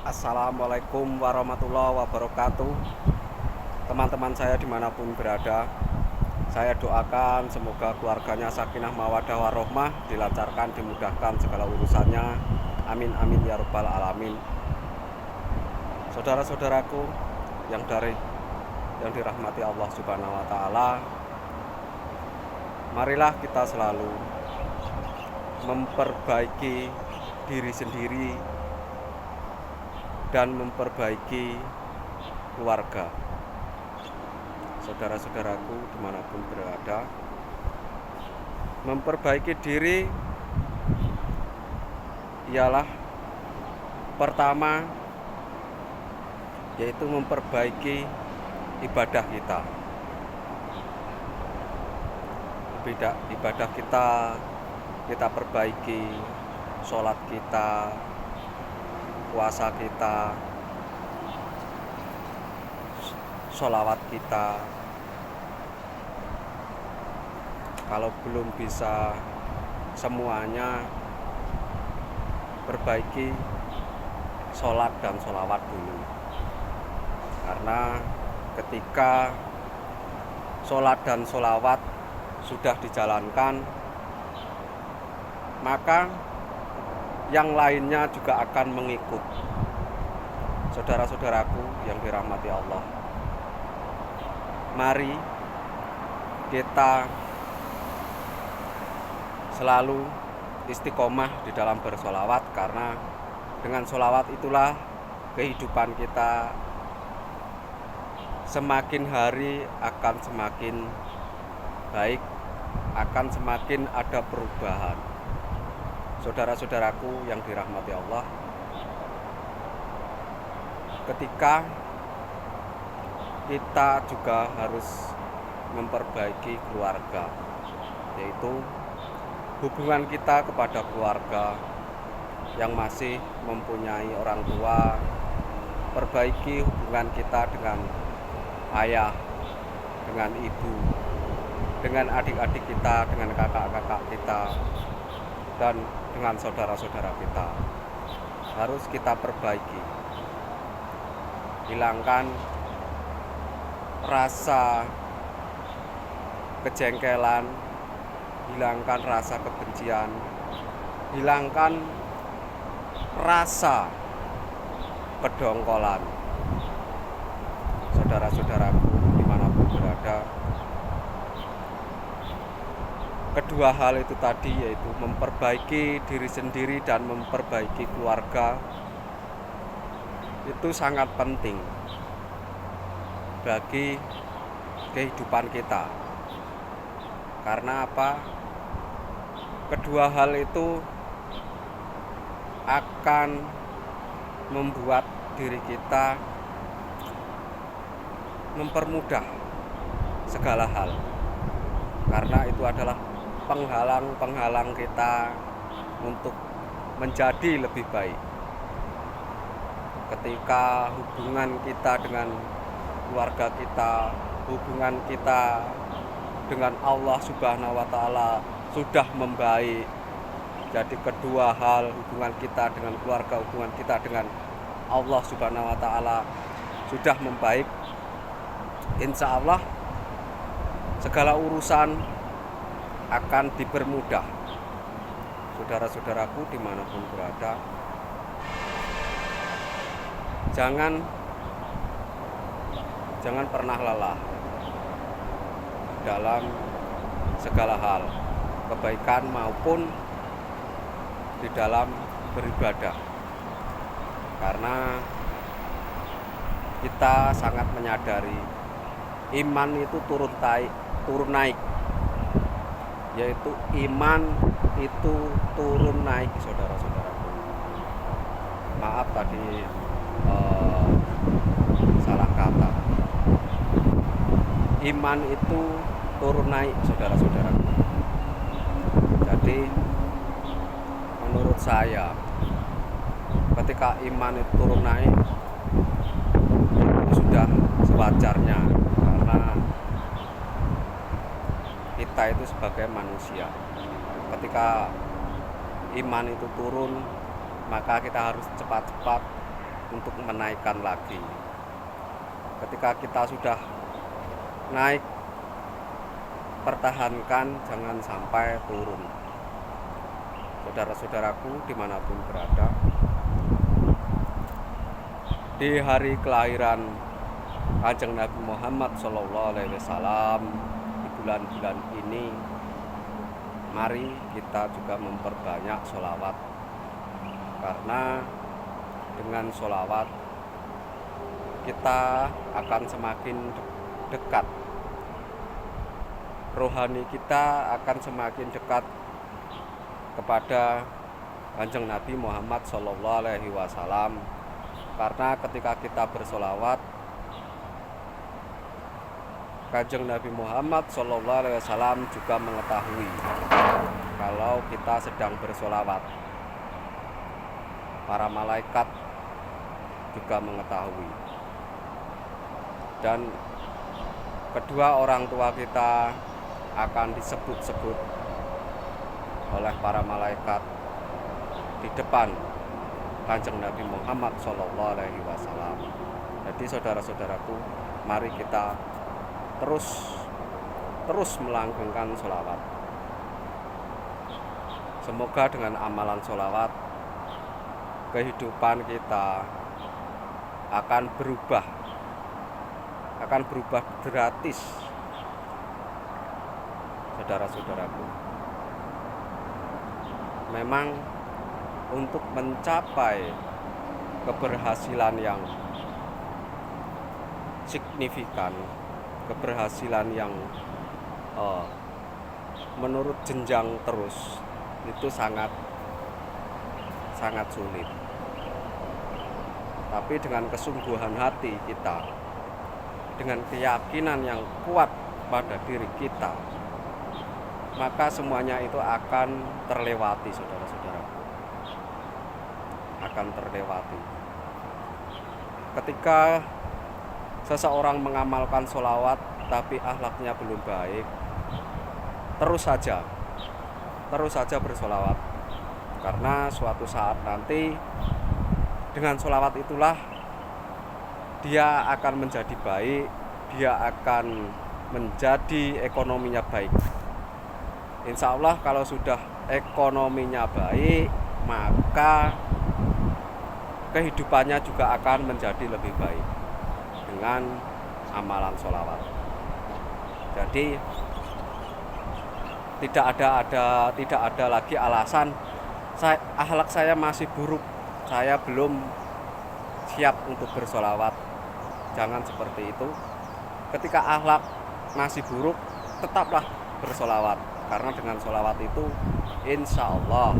Assalamualaikum warahmatullahi wabarakatuh. Teman-teman saya dimanapun berada, saya doakan semoga keluarganya sakinah mawadah warohmah, dilancarkan, dimudahkan segala urusannya. Amin amin ya rabbal alamin. Saudara-saudaraku yang dirahmati Allah Subhanahu wa taala, marilah kita selalu memperbaiki diri sendiri dan memperbaiki keluarga. Saudara-saudaraku dimanapun berada, memperbaiki diri ialah pertama yaitu memperbaiki ibadah kita. Ibadah kita perbaiki, sholat kita, puasa kita, sholawat kita. Kalau belum bisa semuanya, perbaiki sholat dan sholawat dulu. Karena ketika sholat dan sholawat sudah dijalankan, maka yang lainnya juga akan mengikut. Saudara-saudaraku yang dirahmati Allah, mari kita selalu istiqomah di dalam bersolawat, karena dengan solawat itulah kehidupan kita semakin hari akan semakin baik, akan semakin ada perubahan. Saudara-saudaraku yang dirahmati Allah, ketika kita juga harus memperbaiki keluarga, yaitu hubungan kita kepada keluarga yang masih mempunyai orang tua. Perbaiki hubungan kita dengan ayah, dengan ibu, dengan adik-adik kita, dengan kakak-kakak kita, dan dengan saudara-saudara kita. Harus kita perbaiki. Hilangkan rasa kejengkelan, hilangkan rasa kebencian, hilangkan rasa kedongkolan. Saudara-saudaraku dimanapun berada, kedua hal itu tadi, yaitu memperbaiki diri sendiri dan memperbaiki keluarga, itu sangat penting bagi kehidupan kita. Karena apa? Kedua hal itu akan membuat diri kita mempermudah segala hal, karena itu adalah penghalang-penghalang kita untuk menjadi lebih baik. Ketika hubungan kita dengan keluarga kita, hubungan kita dengan Allah Subhanahu wa taala sudah membaik, jadi kedua hal, hubungan kita dengan keluarga, hubungan kita dengan Allah Subhanahu wa taala sudah membaik, insya Allah segala urusan akan dipermudah. Saudara-saudaraku dimanapun berada, jangan pernah lelah dalam segala hal, kebaikan maupun di dalam beribadah. Karena kita sangat menyadari iman itu turun naik, yaitu iman itu turun naik, saudara-saudaraku. Maaf tadi salah kata. Iman itu turun naik, saudara-saudaraku. Jadi menurut saya, ketika iman itu turun naik, itu sudah sewajarnya, karena kita itu sebagai manusia, ketika iman itu turun, maka kita harus cepat-cepat untuk menaikkan lagi. Ketika kita sudah naik, pertahankan, jangan sampai turun. Saudara-saudaraku dimanapun berada, di hari kelahiran Kanjeng Nabi Muhammad SAW di bulan-bulan ini, mari kita juga memperbanyak sholawat, karena dengan sholawat kita akan semakin dekat, rohani kita akan semakin dekat kepada Kanjeng Nabi Muhammad SAW. Karena ketika kita bersolawat, Kanjeng Nabi Muhammad SAW juga mengetahui kalau kita sedang bersolawat. Para malaikat juga mengetahui. Dan kedua orang tua kita akan disebut-sebut oleh para malaikat di depan Kanjeng Nabi Muhammad SAW. Jadi saudara-saudaraku, mari kita terus melanggengkan sholawat. Semoga dengan amalan sholawat kehidupan kita akan berubah gratis, saudara-saudaraku. Memang untuk mencapai keberhasilan yang signifikan, keberhasilan yang menurut jenjang terus, itu sangat sulit. Tapi dengan kesungguhan hati kita, dengan keyakinan yang kuat pada diri kita, maka semuanya itu akan terlewati, saudara-saudaraku. Akan terlewati. Ketika seseorang mengamalkan sholawat tapi akhlaknya belum baik, terus saja bersolawat. Karena suatu saat nanti dengan sholawat itulah dia akan menjadi baik, dia akan menjadi ekonominya baik. Insya Allah kalau sudah ekonominya baik, maka kehidupannya juga akan menjadi lebih baik dengan amalan sholawat. Jadi tidak ada lagi alasan akhlak saya masih buruk, saya belum siap untuk bersolawat. Jangan seperti itu. Ketika akhlak masih buruk, tetaplah bersolawat. Karena dengan sholawat itu insya Allah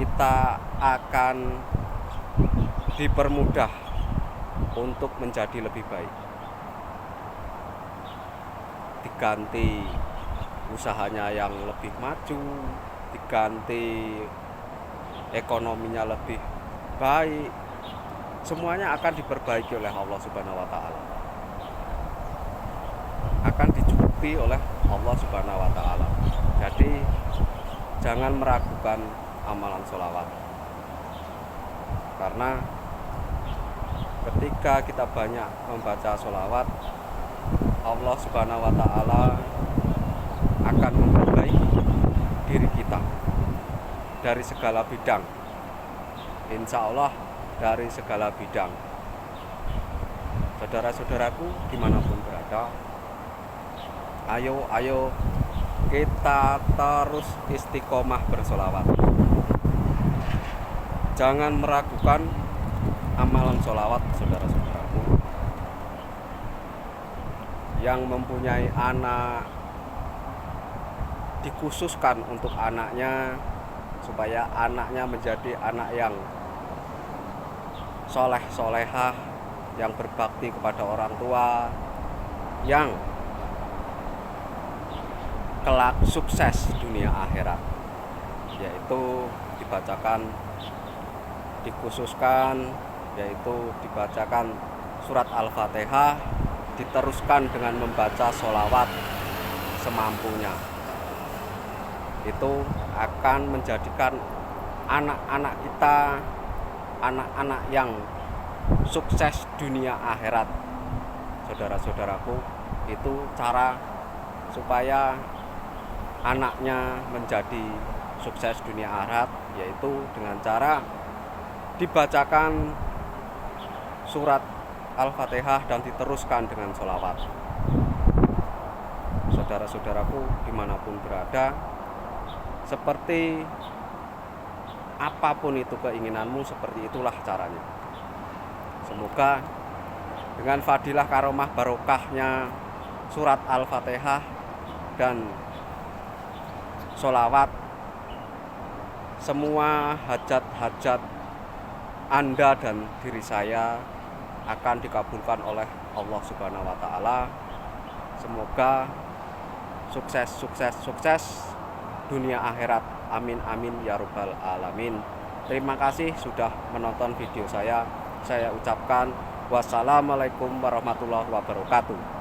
kita akan dipermudah untuk menjadi lebih baik. Diganti usahanya yang lebih maju, diganti ekonominya lebih baik, semuanya akan diperbaiki oleh Allah Subhanahu wa Ta'ala, akan dicukupi oleh Allah Subhanahu wa Ta'ala. Jadi jangan meragukan amalan sholawat, karena ketika kita banyak membaca sholawat, Allah Subhanahu wa Ta'ala akan memperbaiki diri kita dari segala bidang. Insya Allah dari segala bidang. Saudara-saudaraku dimanapun berada, ayo kita terus istiqomah bersolawat. Jangan meragukan amalan solawat, saudara-saudaraku. Yang mempunyai anak, dikhususkan untuk anaknya, supaya anaknya menjadi anak yang soleh-solehah, yang berbakti kepada orang tua, yang kelak sukses dunia akhirat, yaitu dikhususkan dibacakan surat Al-Fatihah, diteruskan dengan membaca sholawat semampunya. Itu akan menjadikan anak-anak kita anak-anak yang sukses dunia akhirat. Saudara-saudaraku, itu cara supaya anaknya menjadi sukses dunia akhirat, yaitu dengan cara dibacakan surat Al-Fatihah dan diteruskan dengan sholawat. Saudara-saudaraku dimanapun berada, seperti apapun itu keinginanmu, seperti itulah caranya. Semoga dengan fadilah karomah barokahnya surat Al-Fatihah dan sholawat, semua hajat-hajat Anda dan diri saya akan dikabulkan oleh Allah Subhanahu wa Ta'ala. Semoga sukses dunia akhirat. Amin amin ya rabbal alamin. Terima kasih sudah menonton video saya. Saya ucapkan wassalamualaikum warahmatullahi wabarakatuh.